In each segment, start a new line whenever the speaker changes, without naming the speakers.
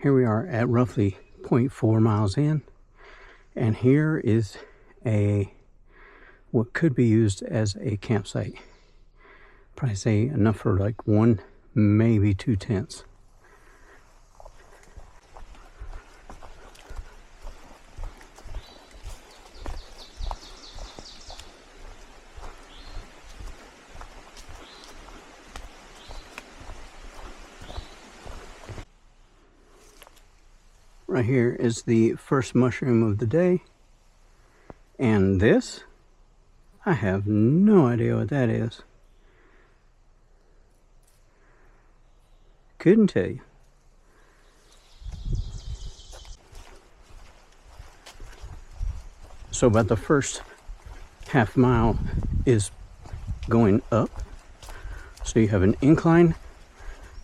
Here we are at roughly 0.4 miles in, and here is what could be used as a campsite. Probably say enough for like 1, maybe 2 tents. Right here is the first mushroom of the day. And this, I have no idea what that is. Couldn't tell you. So about the first half mile is going up. So you have an incline,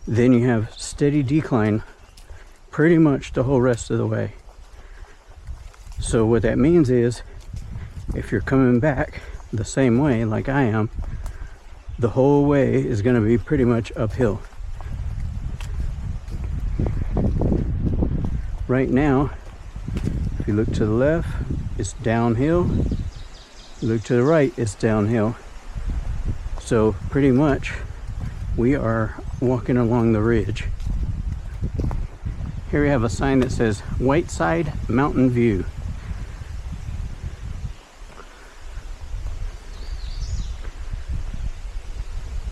then you have steady decline pretty much the whole rest of the way. So what that means is, if you're coming back the same way like I am, the whole way is going to be pretty much uphill. Right now, if you look to the left, it's downhill. Look to the right, it's downhill. So pretty much we are walking along the ridge. Here we have a sign that says Whiteside Mountain View.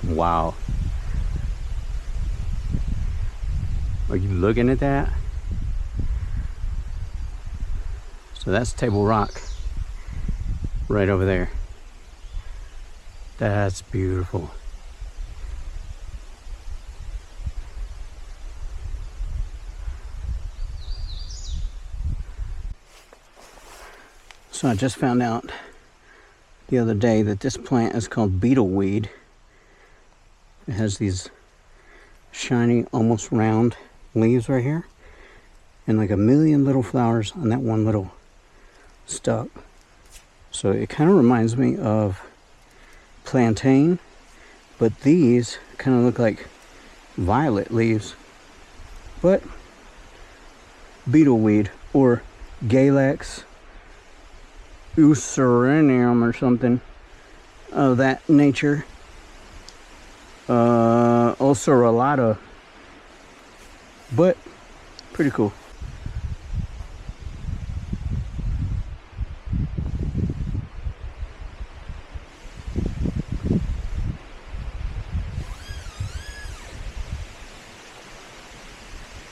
Wow. Are you looking at that? So that's Table Rock right over there. That's beautiful. So I just found out the other day that this plant is called beetleweed. It has these shiny, almost round leaves right here, and like a million little flowers on that one little stalk. So it kind of reminds me of plantain, but these kind of look like violet leaves. But beetleweed, or Galax Userinum or something of that nature. Ulcerolata, but pretty cool.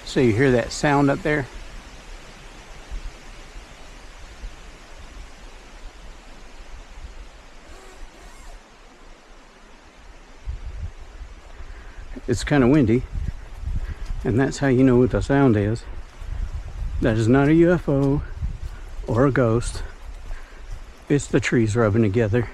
So you hear that sound up there? It's kind of windy, and that's how you know what the sound is. That is not a UFO or a ghost. It's the trees rubbing together.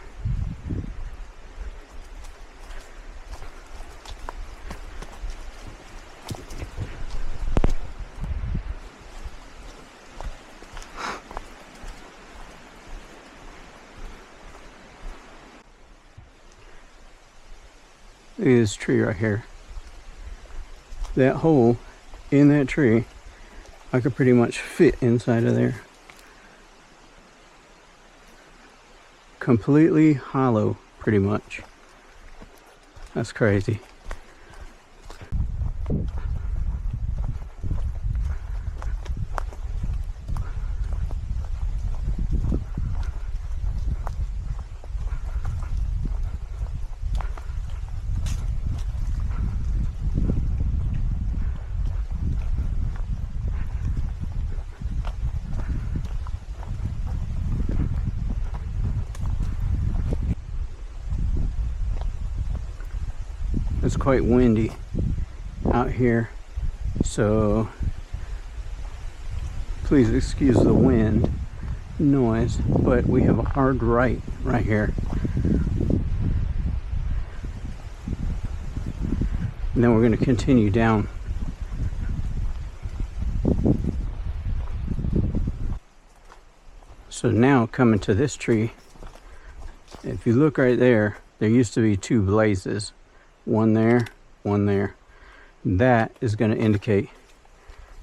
Look at this tree right here. That hole in that tree, I could pretty much fit inside of there. Completely hollow, pretty much. That's crazy. It's quite windy out here, so please excuse the wind noise, but we have a hard right here. And then we're going to continue down. So now coming to this tree, if you look right there, there used to be 2 blazes. One there, one there. That is going to indicate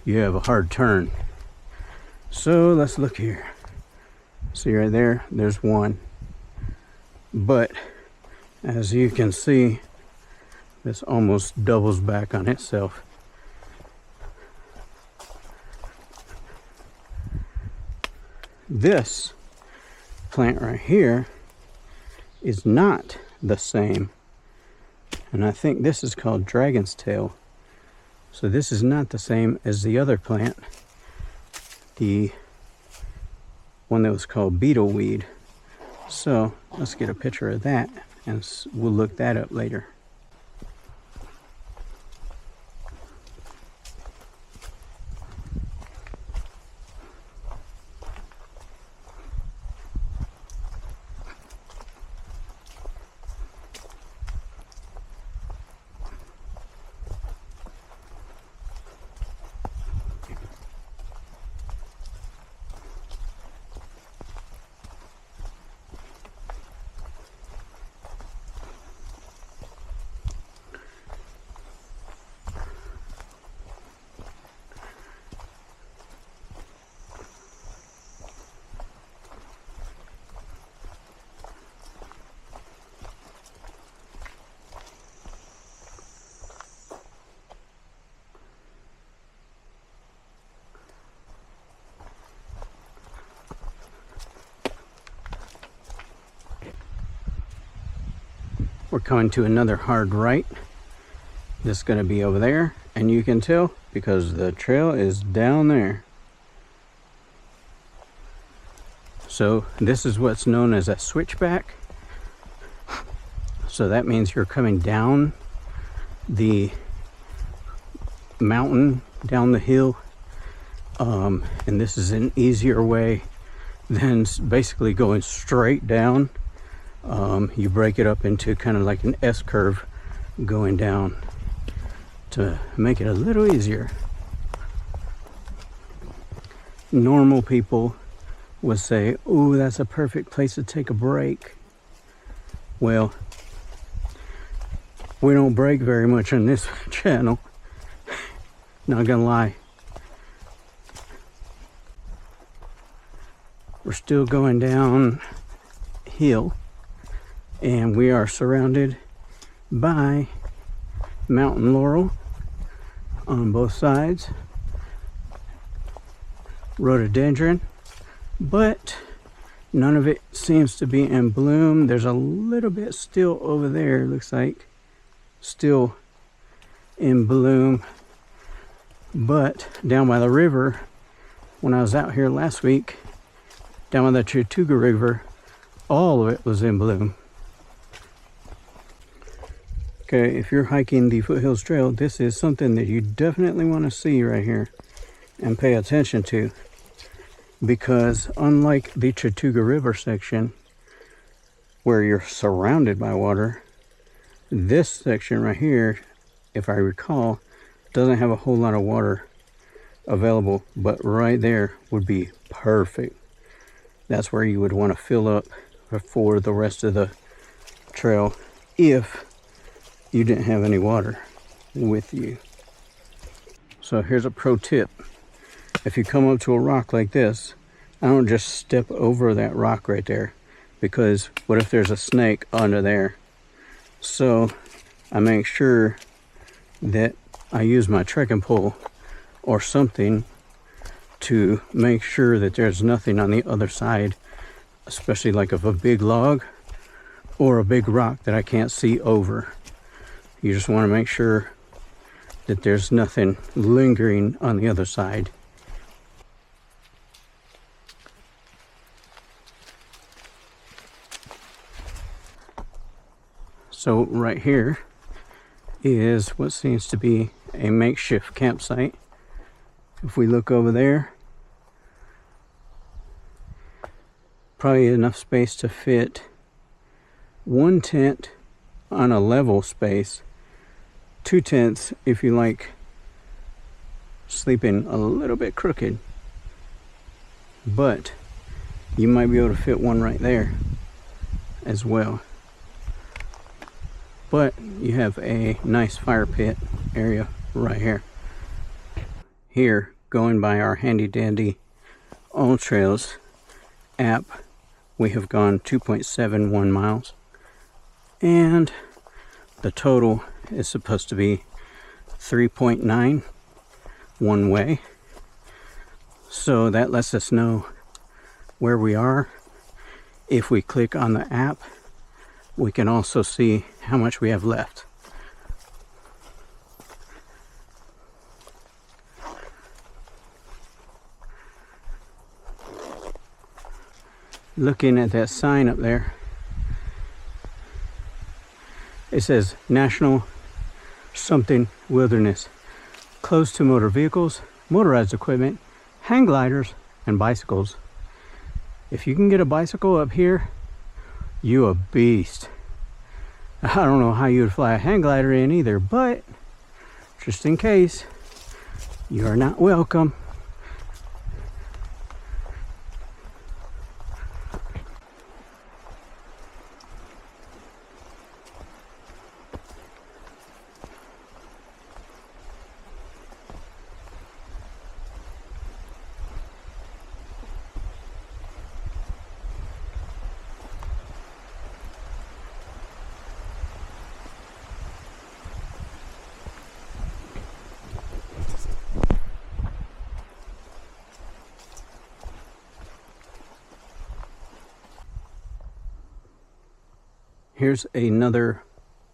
you have a hard turn. So let's look here. See right there, there's one. But as you can see, this almost doubles back on itself. This plant right here is not the same, and I think this is called dragon's tail. So this is not the same as the other plant, the one that was called beetleweed. So let's get a picture of that and we'll look that up later. We're coming to another hard right. This is going to be over there, and you can tell because the trail is down there. So this is what's known as a switchback. So that means you're coming down the mountain, down the hill, and this is an easier way than basically going straight down. You break it up into kind of like an S curve going down to make it a little easier. Normal people would say, "Oh, that's a perfect place to take a break." Well, we don't break very much on this channel. Not gonna lie. We're still going down hill, and we are surrounded by mountain laurel on both sides, rhododendron, but none of it seems to be in bloom. There's a little bit still over there, looks like, still in bloom. But down by the river, when I was out here last week, down by the Chattooga River, all of it was in bloom. Okay, if you're hiking the Foothills Trail, this is something that you definitely want to see right here and pay attention to, because unlike the Chattooga River section where you're surrounded by water, this section right here, if I recall, doesn't have a whole lot of water available, but right there would be perfect. That's where you would want to fill up for the rest of the trail if you didn't have any water with you. So here's a pro tip. If you come up to a rock like this, I don't just step over that rock right there, because what if there's a snake under there? So I make sure that I use my trekking pole or something to make sure that there's nothing on the other side, especially like of a big log or a big rock that I can't see over. You just want to make sure that there's nothing lingering on the other side. So right here is what seems to be a makeshift campsite. If we look over there, probably enough space to fit one tent on a level space, 2 tents if you like sleeping a little bit crooked, but you might be able to fit one right there as well. But you have a nice fire pit area right here. Here going by our handy dandy All Trails app, we have gone 2.71 miles, and the total is supposed to be 3.9 one way. So that lets us know where we are. If we click on the app, we can also see how much we have left. Looking at that sign up there, it says National something Wilderness, closed to motor vehicles, motorized equipment, hang gliders, and bicycles. If you can get a bicycle up here, you a beast. I don't know how you would fly a hang glider in either, but just in case, you're not welcome. Here's another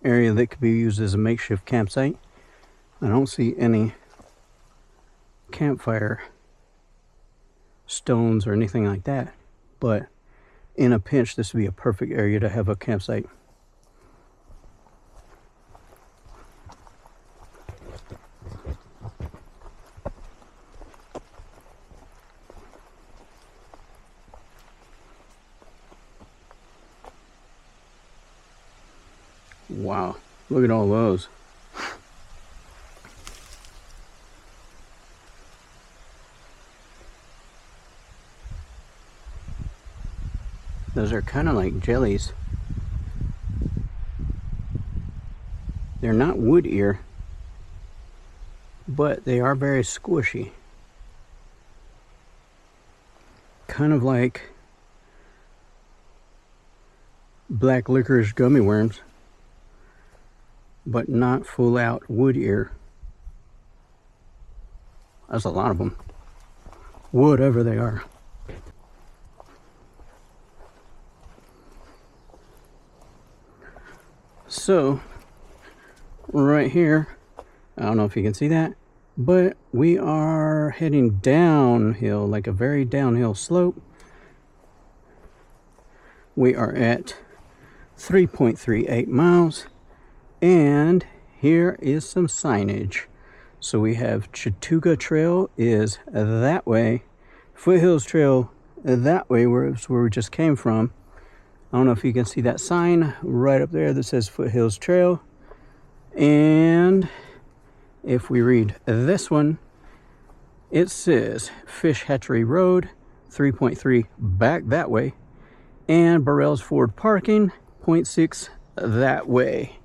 area that could be used as a makeshift campsite. I don't see any campfire stones or anything like that, but in a pinch, this would be a perfect area to have a campsite. Wow, look at all those. Those are kind of like jellies. They're not wood ear, but they are very squishy. Kind of like black licorice gummy worms, but not full out wood ear. That's a lot of them. Whatever they are. So, right here, I don't know if you can see that, but we are heading downhill, like a very downhill slope. We are at 3.38 miles. And here is some signage. So we have Chattooga Trail is that way. Foothills Trail that way, where we just came from. I don't know if you can see that sign right up there that says Foothills Trail. And if we read this one, it says Fish Hatchery Road, 3.3 back that way. And Burrells Ford Parking, 0.6 that way.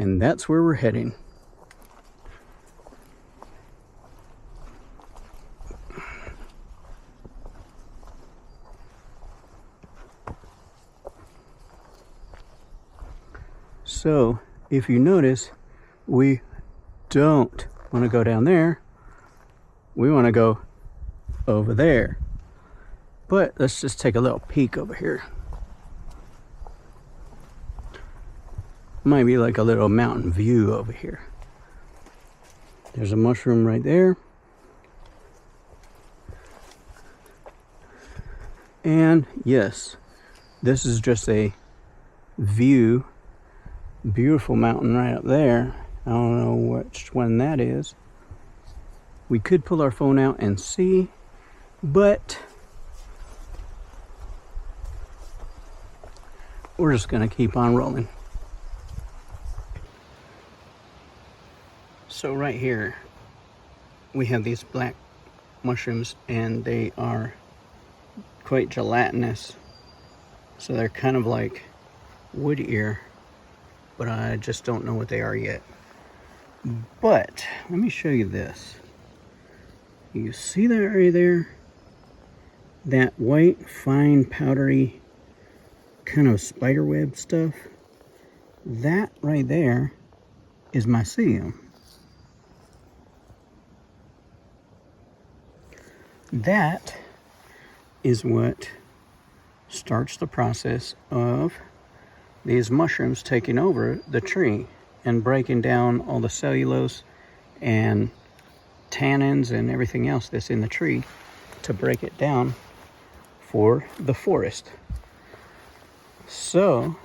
And that's where we're heading. So, if you notice, we don't want to go down there. We want to go over there. But let's just take a little peek over here. Might be like a little mountain view over here. There's a mushroom right there. And yes, this is just a view. Beautiful mountain right up there. I don't know which one that is. We could pull our phone out and see, but we're just gonna keep on rolling. So right here, we have these black mushrooms, and they are quite gelatinous. So they're kind of like wood ear, but I just don't know what they are yet. But let me show you this. You see that right there? That white, fine, powdery, kind of spiderweb stuff? That right there is mycelium. That is what starts the process of these mushrooms taking over the tree and breaking down all the cellulose and tannins and everything else that's in the tree to break it down for the forest. So,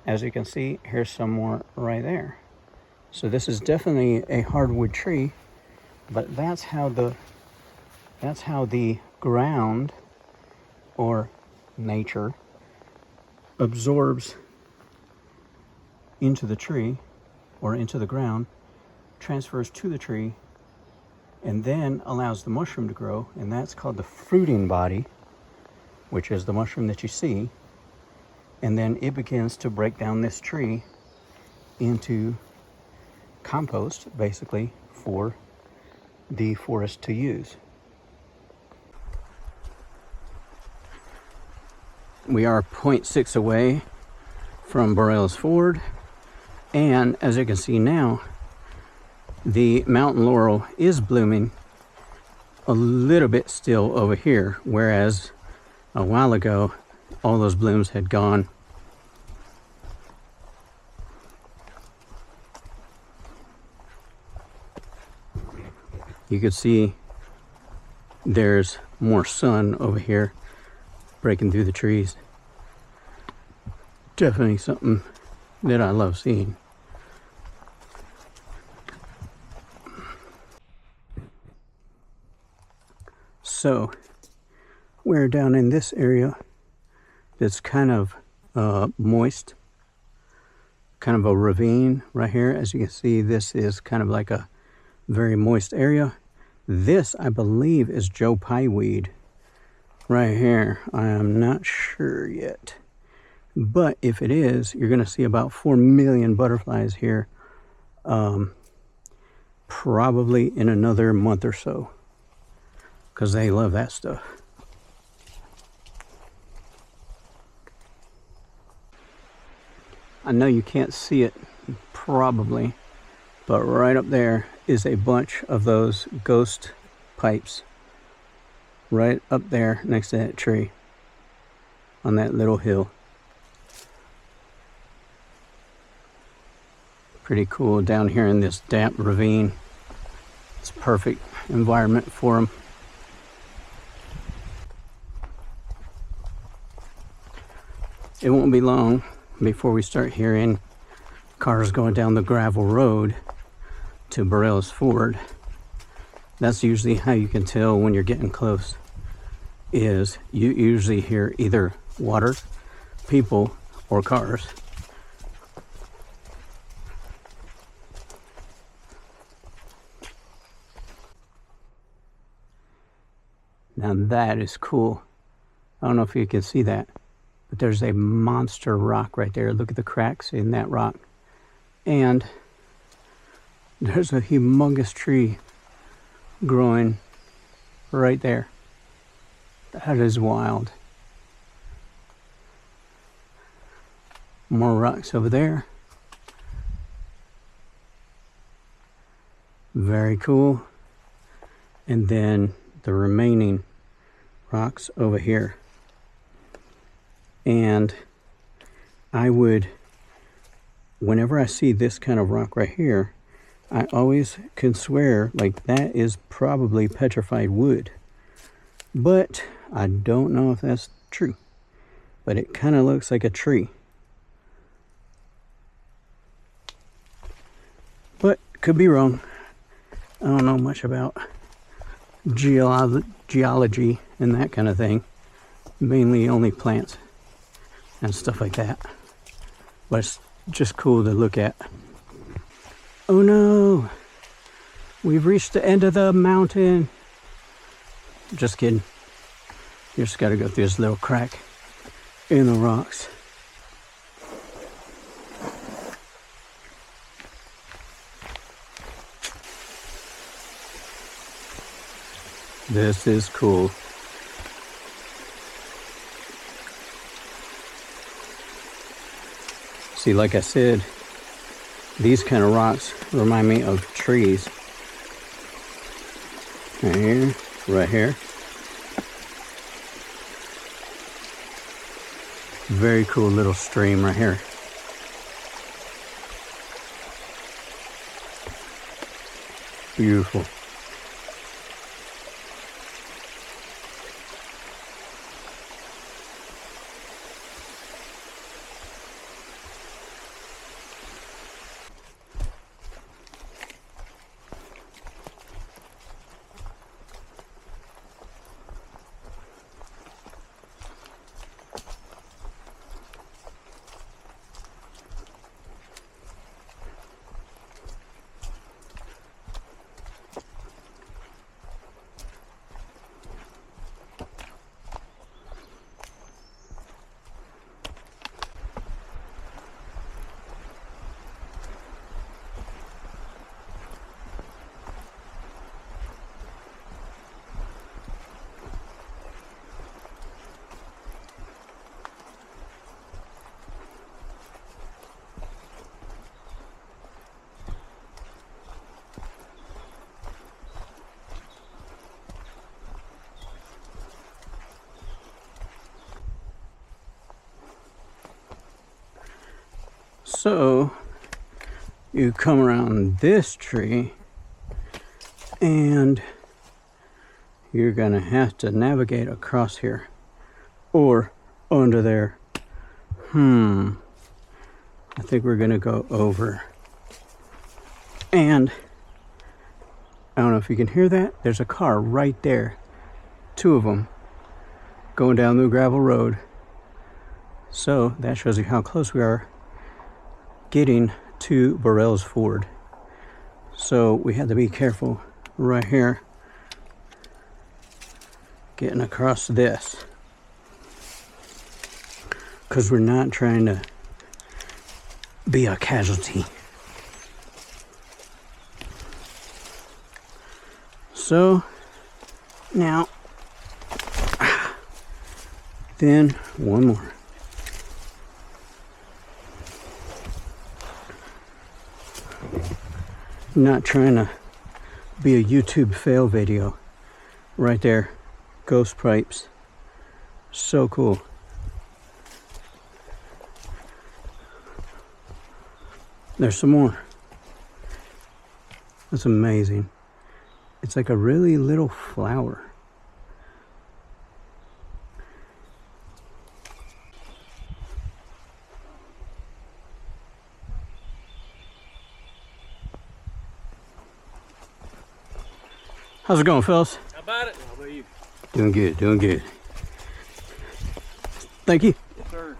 as you can see, here's some more right there. So this is definitely a hardwood tree, but that's how the ground or nature absorbs into the tree or into the ground, transfers to the tree, and then allows the mushroom to grow, and that's called the fruiting body, which is the mushroom that you see. And then it begins to break down this tree into compost, basically, for the forest to use. We are 0.6 away from Burrells Ford, and as you can see now, the mountain laurel is blooming a little bit still over here, whereas a while ago all those blooms had gone. You could see there's more sun over here breaking through the trees. Definitely something that I love seeing. So we're down in this area that's kind of moist, kind of a ravine right here. As you can see, this is kind of like a very moist area. This, I believe, is Joe Pye weed right here. I am not sure yet, but if it is, you're going to see about 4 million butterflies here, probably in another month or so, because they love that stuff. I know you can't see it probably, but right up there is a bunch of those ghost pipes right up there next to that tree on that little hill. Pretty cool down here in this damp ravine. It's a perfect environment for them. It won't be long before we start hearing cars going down the gravel road to Burrells Ford. That's usually how you can tell when you're getting close, is you usually hear either water, people, or cars. Now that is cool. I don't know if you can see that, but there's a monster rock right there. Look at the cracks in that rock. And there's a humongous tree growing right there. That is wild. More rocks over there. Very cool. And then the remaining rocks over here. And I would, whenever I see this kind of rock right here, I always can swear like that is probably petrified wood. But I don't know if that's true. But it kind of looks like a tree. But could be wrong. I don't know much about geology and that kind of thing. Mainly only plants and stuff like that. But it's just cool to look at. Oh no! We've reached the end of the mountain. Just kidding. You just gotta go through this little crack in the rocks. This is cool. See, like I said, these kind of rocks remind me of trees. Right here, right here. Very cool little stream right here. Beautiful. So you come around this tree and you're gonna have to navigate across here or under there. I think we're gonna go over. And I don't know if you can hear that. There's a car right there. Two of them going down the gravel road. So that shows you how close we are getting to Burrell's Ford. So we had to be careful right here getting across this, because we're not trying to be a casualty. So now then one more. Not trying to be a YouTube fail video. Right there, ghost pipes, so cool. There's some more. That's amazing. It's like a really little flower. How's it going, fellas?
How about it? How about you?
Doing good, doing good. Thank you.
Yes, sir.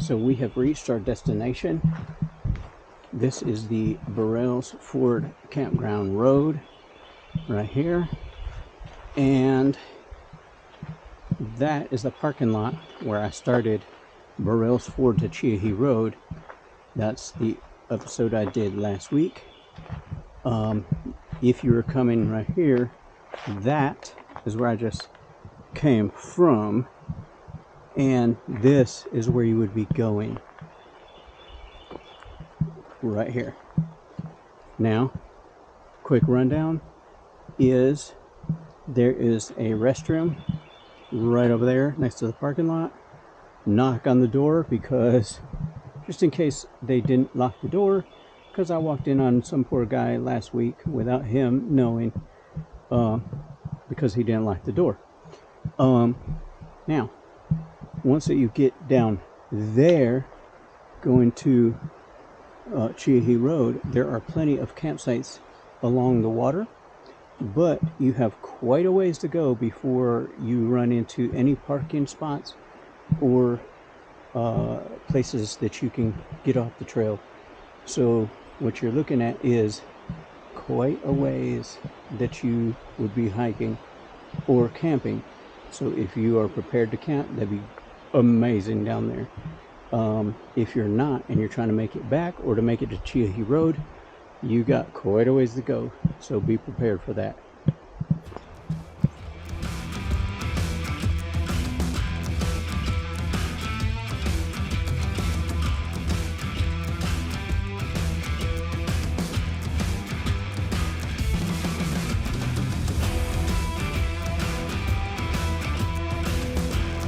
So we have reached our destination. This is the Burrells Ford Campground Road right here. And that is the parking lot where I started Burrells Ford to Cheahee Road. That's the episode I did last week. If you were coming right here, that is where I just came from. And this is where you would be going. Right here. Now, quick rundown is There is a restroom right over there next to the parking lot. Knock on the door, because just in case they didn't lock the door, because I walked in on some poor guy last week without him knowing, because he didn't lock the door. Now, once that you get down there, going to Trailhead Road, there are plenty of campsites along the water, but you have quite a ways to go before you run into any parking spots or places that you can get off the trail. So what you're looking at is quite a ways that you would be hiking or camping. So if you are prepared to camp, that'd be amazing down there. If you're not, and you're trying to make it back or to make it to Trailhead Road, you got quite a ways to go. So be prepared for that.